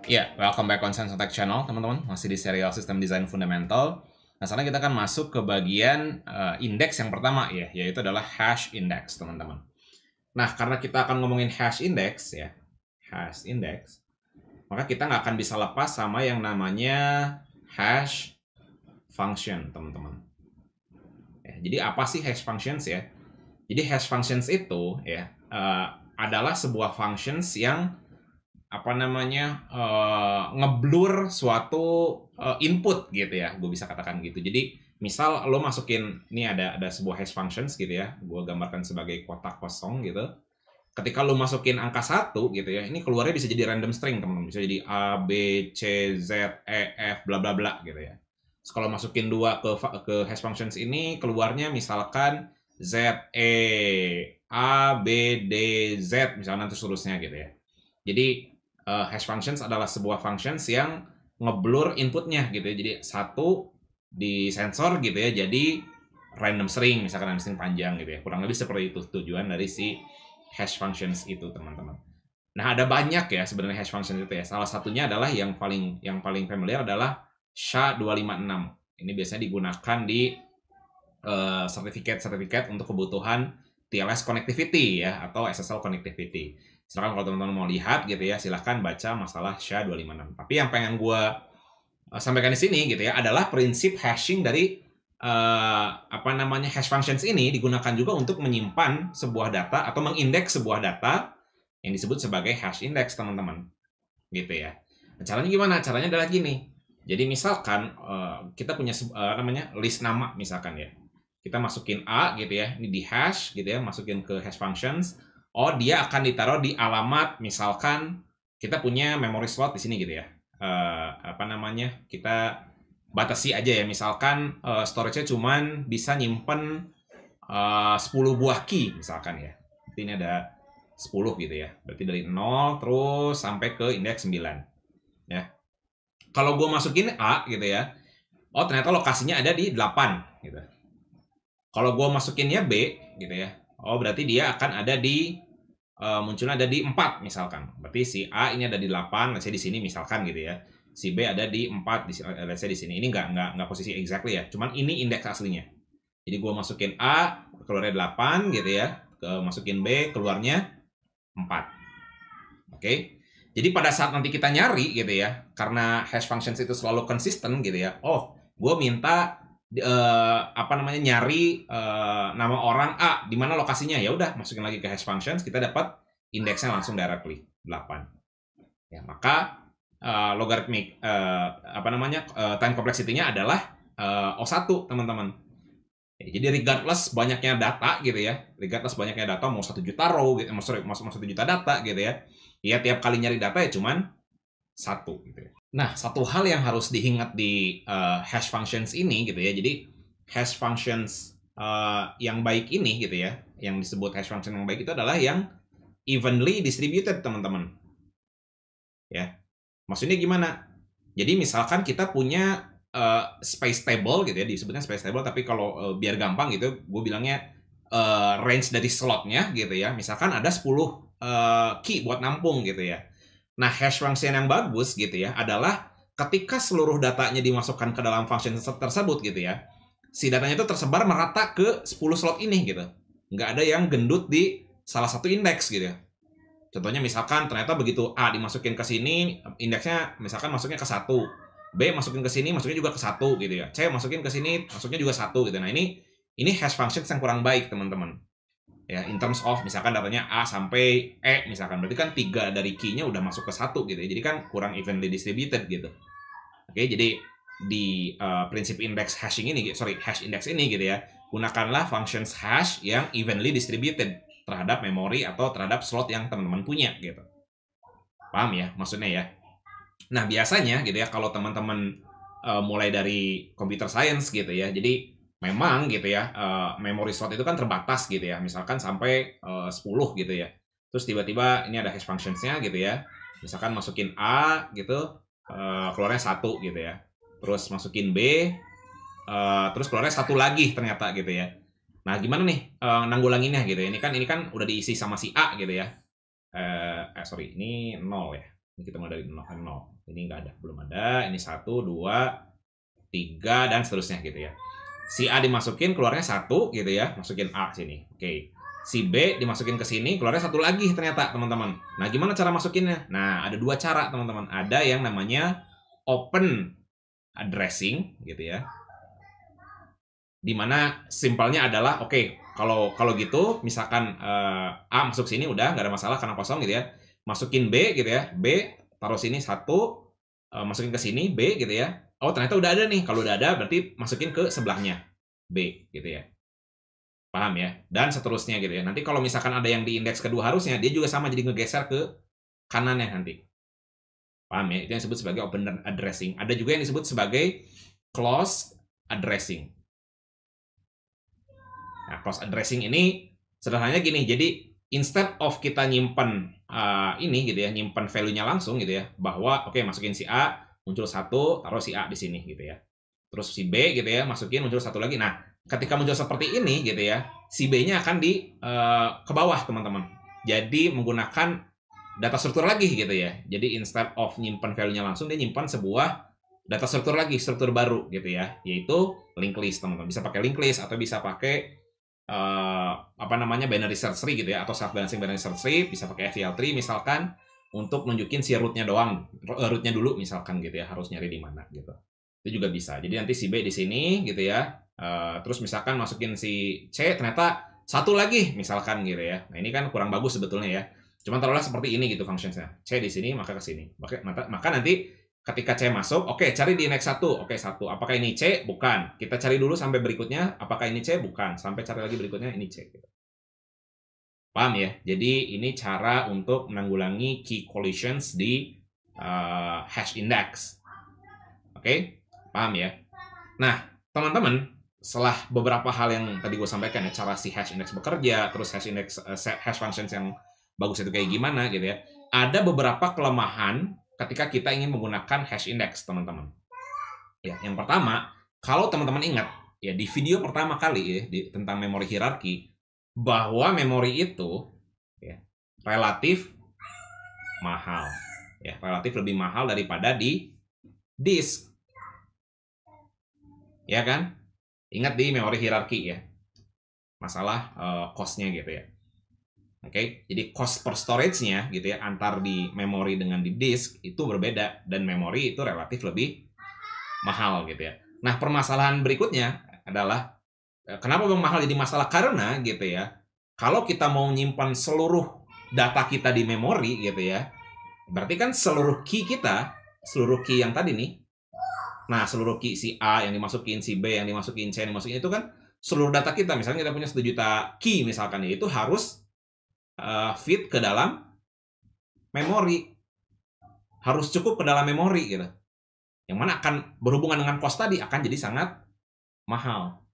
Ya, welcome back on Science Tech Channel, teman-teman. Masih di serial System Design Fundamental. Nah, sekarang kita akan masuk ke bagian indeks yang pertama ya, yaitu adalah hash index, teman-teman. Nah, karena kita akan ngomongin hash index ya, hash index, maka kita nggak akan bisa lepas sama yang namanya hash function, teman-teman. Ya, jadi apa sih hash functions ya? Jadi hash functions itu ya adalah sebuah functions yang ngeblur suatu input gitu ya, gue bisa katakan gitu. Jadi misal lo masukin, ini ada sebuah hash functions gitu ya, gue gambarkan sebagai kotak kosong gitu. Ketika lo masukin angka 1 gitu ya, ini keluarnya bisa jadi random string, teman-teman. Bisa jadi A, B, C, Z, E, F, bla bla bla gitu ya. Terus kalau masukin 2 ke hash functions ini, keluarnya misalkan Z, E, A, B, D, Z, misalnya terus seterusnya gitu ya. Jadi hash functions adalah sebuah functions yang ngeblur inputnya gitu ya. Jadi satu di sensor gitu ya, jadi random string, misalkan random string panjang gitu ya. Kurang lebih seperti itu tujuan dari si hash functions itu, teman-teman. Nah, ada banyak ya sebenarnya hash functions itu ya. Salah satunya adalah yang paling familiar adalah SHA-256. Ini biasanya digunakan di sertifikat untuk kebutuhan TLS connectivity ya, atau SSL connectivity. Silakan kalau teman-teman mau lihat gitu ya, silahkan baca masalah SHA-256. Tapi yang pengen gue sampaikan di sini gitu ya adalah prinsip hashing dari hash functions ini digunakan juga untuk menyimpan sebuah data atau mengindeks sebuah data yang disebut sebagai hash index, teman-teman. Gitu ya. Nah, caranya gimana? Caranya adalah gini. Jadi misalkan kita punya list nama misalkan ya. Kita masukin A gitu ya, ini di hash gitu ya, masukin ke hash functions. Oh, dia akan ditaruh di alamat, misalkan kita punya memory slot di sini gitu ya. Kita batasi aja ya, misalkan storage-nya cuman bisa nyimpen 10 buah key misalkan ya. Berarti ini ada 10 gitu ya. Berarti dari 0 terus sampai ke indeks 9. Ya. Kalau gue masukin A gitu ya, oh ternyata lokasinya ada di 8 gitu. Kalau gue masukinnya B gitu ya, oh berarti dia akan ada di munculnya ada di 4 misalkan. Berarti si A ini ada di 8, let's say di sini misalkan gitu ya. Si B ada di 4, let's say di sini. Ini nggak posisi exactly ya, cuman ini indeks aslinya. Jadi gue masukin A, keluarnya 8 gitu ya. Masukin B, keluarnya 4. Oke. Jadi pada saat nanti kita nyari gitu ya, karena hash functions itu selalu konsisten gitu ya. Oh, gue minta nyari nama orang A, di mana lokasinya, ya udah masukin lagi ke hash functions, kita dapat indeksnya langsung directly 8. Ya, maka logarithmic time complexity-nya adalah O1, teman-teman. Ya, jadi regardless banyaknya data gitu ya, regardless banyaknya data, mau 1 juta row gitu, mau 1 juta data gitu ya, ya tiap kali nyari data ya cuman 1 gitu ya. Nah, satu hal yang harus diingat di hash functions ini gitu ya, jadi hash functions yang baik ini gitu ya, yang disebut hash function yang baik itu adalah yang evenly distributed, teman-teman. Ya, maksudnya gimana? Jadi misalkan kita punya space table gitu ya, disebutnya space table, tapi kalau biar gampang gitu, gue bilangnya range dari slotnya gitu ya. Misalkan ada 10 key buat nampung gitu ya. Nah, hash function yang bagus gitu ya adalah ketika seluruh datanya dimasukkan ke dalam function tersebut gitu ya, si datanya itu tersebar merata ke 10 slot ini gitu. Nggak ada yang gendut di salah satu indeks gitu ya. Contohnya misalkan ternyata begitu A dimasukin ke sini, indeksnya misalkan masuknya ke 1. B masukin ke sini, masuknya juga ke 1 gitu ya. C masukin ke sini, masuknya juga 1 gitu. Nah, ini hash functions yang kurang baik, teman-teman. Ya, in terms of misalkan datanya A sampai E misalkan, berarti kan 3 dari key-nya udah masuk ke 1 gitu ya. Jadi kan kurang evenly distributed gitu. Oke, jadi di prinsip index hashing ini, hash index ini gitu ya, gunakanlah functions hash yang evenly distributed terhadap memori atau terhadap slot yang teman-teman punya gitu. Paham ya maksudnya ya? Nah, biasanya gitu ya, kalau teman-teman mulai dari computer science gitu ya, jadi memang gitu ya, memory slot itu kan terbatas gitu ya, misalkan sampai 10 gitu ya. Terus tiba-tiba ini ada hash functions-nya gitu ya. Misalkan masukin A gitu, keluarnya 1 gitu ya. Terus masukin B, terus keluarnya 1 lagi ternyata gitu ya. Nah, gimana nih nanggulanginnya gitu ya? Ini kan udah diisi sama si A gitu ya. Ini 0 ya. Ini kita mulai dari 0. Ini nggak ada, belum ada. Ini 1, 2, 3, dan seterusnya gitu ya. Si A dimasukin, keluarnya 1 gitu ya. Masukin A sini. Oke. Si B dimasukin ke sini, keluarnya 1 lagi ternyata, teman-teman. Nah, gimana cara masukinnya? Nah, ada 2 cara, teman-teman. Ada yang namanya open addressing gitu ya. Dimana simpelnya adalah kalau gitu misalkan A masuk sini udah nggak ada masalah karena kosong gitu ya. Masukin B gitu ya. B taruh sini 1, masukin ke sini B gitu ya. Oh, ternyata udah ada nih. Kalau udah ada berarti masukin ke sebelahnya B gitu ya. Paham ya? Dan seterusnya gitu ya. Nanti kalau misalkan ada yang di indeks kedua harusnya dia juga sama jadi ngegeser ke kanannya nanti. Paham ya? Itu yang disebut sebagai open addressing. Ada juga yang disebut sebagai close addressing. Nah, close addressing ini sederhananya gini. Jadi instead of kita nyimpen ini gitu ya, nyimpen value-nya langsung gitu ya, bahwa masukin si A, muncul 1, taruh si A di sini gitu ya. Terus si B gitu ya, masukin muncul 1 lagi. Nah, ketika muncul seperti ini gitu ya, si B-nya akan ke bawah, teman-teman. Jadi menggunakan data struktur lagi gitu ya. Jadi instead of nyimpan value-nya langsung, dia nyimpan sebuah data struktur lagi, struktur baru gitu ya, yaitu linked list, teman-teman. Bisa pakai linked list atau bisa pakai binary search tree gitu ya, atau self balancing binary search tree. Bisa pakai FTL tree misalkan untuk nunjukin si root-nya doang, root-nya dulu misalkan gitu ya, harus nyari di mana gitu. Itu juga bisa. Jadi nanti si B di sini gitu ya. Terus misalkan masukin si C, ternyata 1 lagi misalkan gitu ya. Nah, ini kan kurang bagus sebetulnya ya. Cuma taruhlah seperti ini gitu functionsnya. C di sini, maka ke sini. Maka nanti ketika C masuk, cari di next 1. 1. Apakah ini C? Bukan. Kita cari dulu sampai berikutnya. Apakah ini C? Bukan. Sampai cari lagi berikutnya, ini C. Gitu. Paham ya? Jadi ini cara untuk menanggulangi key collisions di hash index. Oke? Paham ya? Nah, teman-teman, setelah beberapa hal yang tadi gue sampaikan ya, cara si hash index bekerja, terus hash functions yang bagus itu kayak gimana gitu ya. Ada beberapa kelemahan ketika kita ingin menggunakan hash index, teman-teman. Ya, yang pertama, kalau teman-teman ingat ya di video pertama kali ya tentang memori hierarki, bahwa memori itu ya relatif mahal. Ya, relatif lebih mahal daripada di disk. Ya kan? Ingat di memori hierarki ya. Masalah cost-nya gitu ya. Oke, jadi cost per storage-nya gitu ya, antar di memori dengan di disk itu berbeda, dan memori itu relatif lebih mahal gitu ya. Nah, permasalahan berikutnya adalah kenapa mahal jadi masalah, karena gitu ya, kalau kita mau nyimpan seluruh data kita di memori gitu ya, berarti kan seluruh key kita, seluruh key yang tadi nih, nah seluruh key si A yang dimasukin, si B yang dimasukin, C yang dimasukin, itu kan seluruh data kita. Misalnya kita punya 1 juta key misalkan ya, itu harus fit ke dalam memori, harus cukup ke dalam memori gitu, yang mana akan berhubungan dengan cost tadi, akan jadi sangat mahal.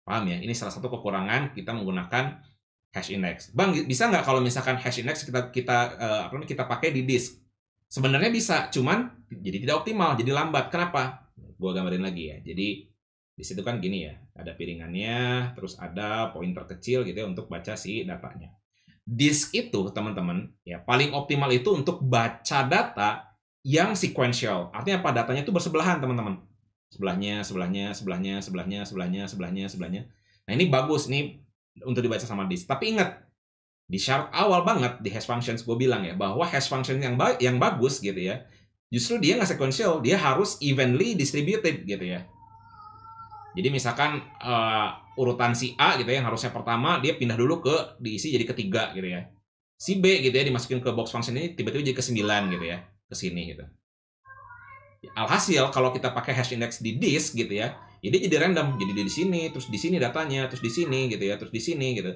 Paham ya? Ini salah satu kekurangan kita menggunakan hash index. Bang, bisa nggak kalau misalkan hash index kita pakai di disk? Sebenarnya bisa, cuman jadi tidak optimal, jadi lambat. Kenapa? Gua gambarin lagi ya. Jadi di situ kan gini ya, ada piringannya, terus ada pointer kecil gitu ya untuk baca si datanya. Disk itu, teman-teman, ya paling optimal itu untuk baca data yang sequential. Artinya apa? Datanya itu bersebelahan, teman-teman. Sebelahnya. Nah, ini bagus nih untuk dibaca sama disk. Tapi ingat, di syarat awal banget di hash functions gue bilang ya, bahwa hash function yang bagus gitu ya, justru dia nggak sequential, dia harus evenly distributed gitu ya. Jadi misalkan urutan si A gitu ya, yang harusnya pertama, dia pindah dulu diisi jadi ketiga gitu ya. Si B gitu ya, dimasukin ke box function ini, tiba-tiba jadi ke-9 gitu ya, ke sini gitu. Alhasil kalau kita pakai hash index di disk gitu ya, dia jadi random, jadi di sini, terus di sini datanya, terus di sini gitu ya, terus di sini gitu.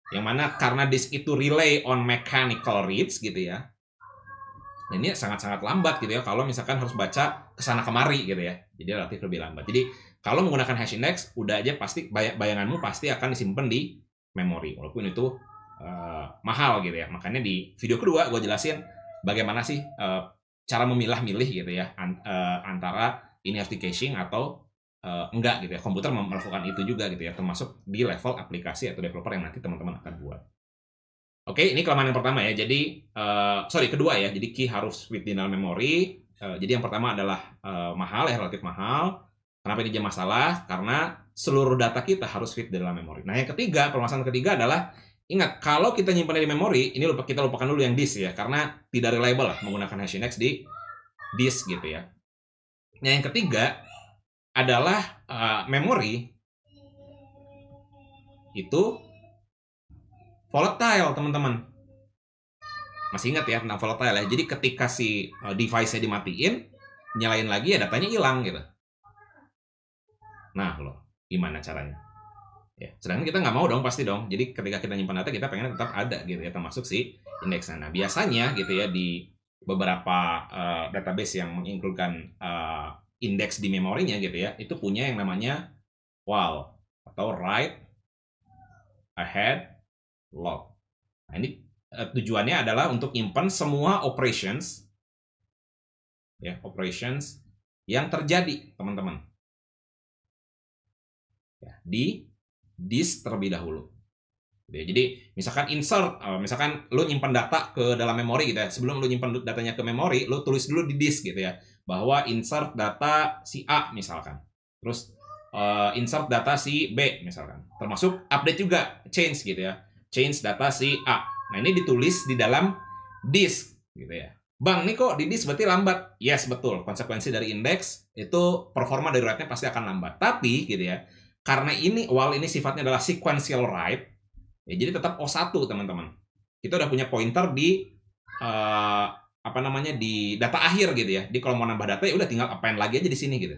Yang mana karena disk itu rely on mechanical reads gitu ya. Nah, ini sangat-sangat lambat gitu ya kalau misalkan harus baca kesana kemari gitu ya. Jadi relatif lebih lambat. Jadi kalau menggunakan hash index, udah aja pasti bayanganmu pasti akan disimpan di memori, walaupun itu mahal gitu ya. Makanya di video kedua gue jelasin bagaimana sih cara memilah-milih gitu ya antara ini harus di caching atau enggak gitu ya. Komputer melakukan itu juga gitu ya, termasuk di level aplikasi atau developer yang nanti teman-teman akan buat. Oke, ini kelemahan yang pertama ya. Jadi, kedua ya. Jadi key harus fit di dalam memori. Jadi yang pertama adalah mahal ya, relatif mahal. Kenapa ini jadi masalah? Karena seluruh data kita harus fit di dalam memori. Nah, yang ketiga, permasalahan ketiga adalah ingat kalau kita nyimpan di memori, ini kita lupakan dulu yang disk ya, karena tidak reliable lah menggunakan hash index di disk gitu ya. Nah, yang ketiga adalah memori itu volatile, teman-teman. Masih ingat ya tentang volatile ya. Jadi ketika si device-nya dimatiin, nyalain lagi ya datanya hilang gitu. Nah, loh, gimana caranya? Ya, sedangkan kita nggak mau dong, pasti dong. Jadi ketika kita nyimpan data, kita pengen tetap ada gitu ya, termasuk si indeksnya. Nah, biasanya gitu ya di beberapa database yang menginkludkan indeks di memorinya gitu ya, itu punya yang namanya WAL atau write ahead log. Nah, ini tujuannya adalah untuk nyimpan semua operations ya, operations yang terjadi, teman-teman. Ya, di disk terlebih dahulu. Jadi misalkan insert, misalkan lu nyimpan data ke dalam memori gitu ya. Sebelum lu nyimpan datanya ke memori, lu tulis dulu di disk gitu ya, bahwa insert data si A misalkan. Terus insert data si B misalkan. Termasuk update juga, change gitu ya. Change data si A. Nah, ini ditulis di dalam disk gitu ya. Bang, ini kok di disk berarti lambat. Yes, betul. Konsekuensi dari indeks itu performa dari write-nya pasti akan lambat. Tapi gitu ya, karena ini WAL ini sifatnya adalah sequential write, ya, jadi tetap O1, teman-teman. Kita udah punya pointer di di data akhir gitu ya. Di kalau mau nambah data ya udah tinggal append lagi aja di sini gitu.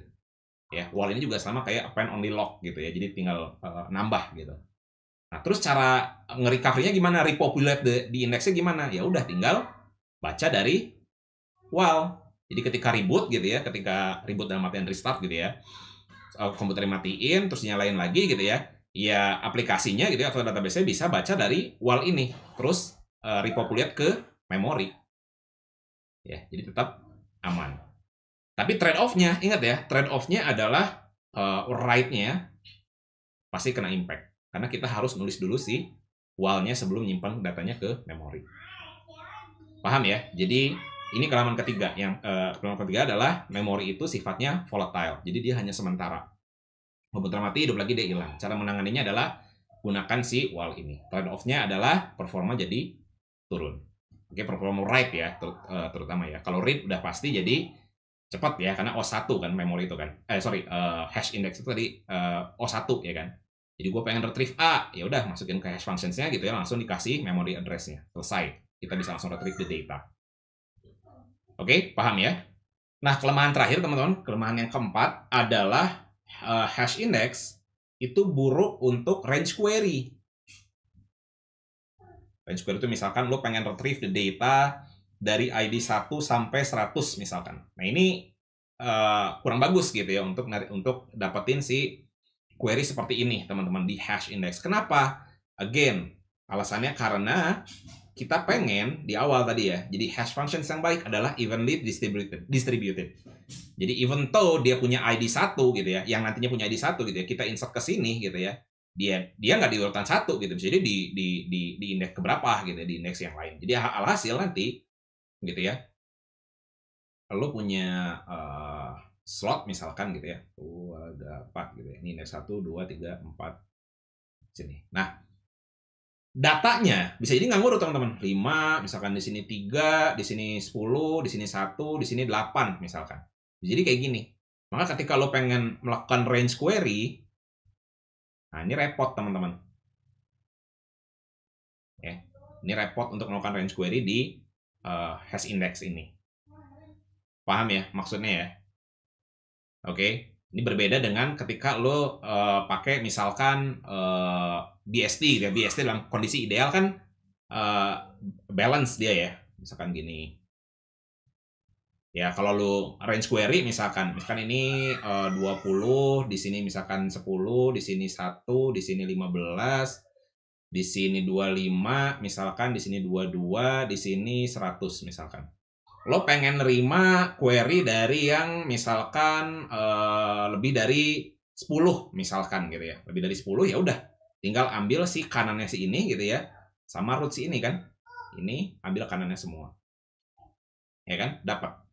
Ya, WAL ini juga sama kayak append only log gitu ya. Jadi tinggal nambah gitu. Nah, terus cara nge-recovery-nya gimana? Repopulate di indeksnya gimana? Ya udah tinggal baca dari WAL. Jadi ketika reboot gitu ya, ketika reboot dalam artian restart gitu ya, komputer matiin terus nyalain lagi gitu ya, ya aplikasinya gitu ya, atau database-nya bisa baca dari WAL ini terus repopulate ke memori ya, jadi tetap aman. Tapi trade off-nya, ingat ya, trade off-nya adalah write-nya pasti kena impact karena kita harus nulis dulu si WAL-nya sebelum nyimpan datanya ke memori. Paham ya? Jadi ini kelemahan ketiga. Yang kelemahan ketiga adalah memori itu sifatnya volatile. Jadi dia hanya sementara. Komputer mati, hidup lagi dia hilang. Cara menanganinya adalah gunakan si WAL ini. Trade off-nya adalah performa jadi turun. Oke, performa write ya, terutama ya. Kalau read udah pasti jadi cepat ya, karena O1 kan memori itu kan. Hash index itu tadi O1 ya kan. Jadi gue pengen retrieve A, ya udah masukin ke hash functions-nya gitu ya, langsung dikasih memory address-nya. Selesai. Kita bisa langsung retrieve the data. Oke, paham ya? Nah, kelemahan terakhir teman-teman, kelemahan yang keempat adalah hash index itu buruk untuk range query. Range query itu misalkan lo pengen retrieve the data dari ID 1 sampai 100 misalkan. Nah, ini kurang bagus gitu ya untuk dapetin si query seperti ini, teman-teman, di hash index. Kenapa? Again, alasannya karena kita pengen di awal tadi ya, jadi hash functions yang baik adalah evenly distributed. Jadi even though dia punya ID 1 gitu ya, yang nantinya punya ID 1 gitu ya, kita insert ke sini gitu ya, dia nggak di urutan 1 gitu, jadi di indeks keberapa gitu ya, di indeks yang lain. Jadi alhasil nanti gitu ya, lo punya slot misalkan gitu ya, ada 4 gitu ya, ini indeks 1, 2, 3, 4 sini. Nah, datanya bisa jadi nggak ngurut, teman-teman. 5, misalkan di sini 3, di sini 10, di sini 1, di sini 8 misalkan. Jadi kayak gini. Maka ketika lo pengen melakukan range query, nah ini repot, teman-teman. Ya, ini repot untuk melakukan range query di hash index ini. Paham ya maksudnya ya? Oke. Ini berbeda dengan ketika lo pakai misalkan BST, ya. BST dalam kondisi ideal kan balance dia ya. Misalkan gini. Ya, kalau lo range query misalkan ini 20, di sini misalkan 10, di sini 1, di sini 15, di sini 25, misalkan di sini 22, di sini 100 misalkan. Lo pengen nerima query dari yang misalkan lebih dari 10 misalkan gitu ya. Lebih dari 10 ya udah tinggal ambil si kanannya si ini gitu ya. sama roots ini kan. Ini ambil kanannya semua. Ya kan? Dapat.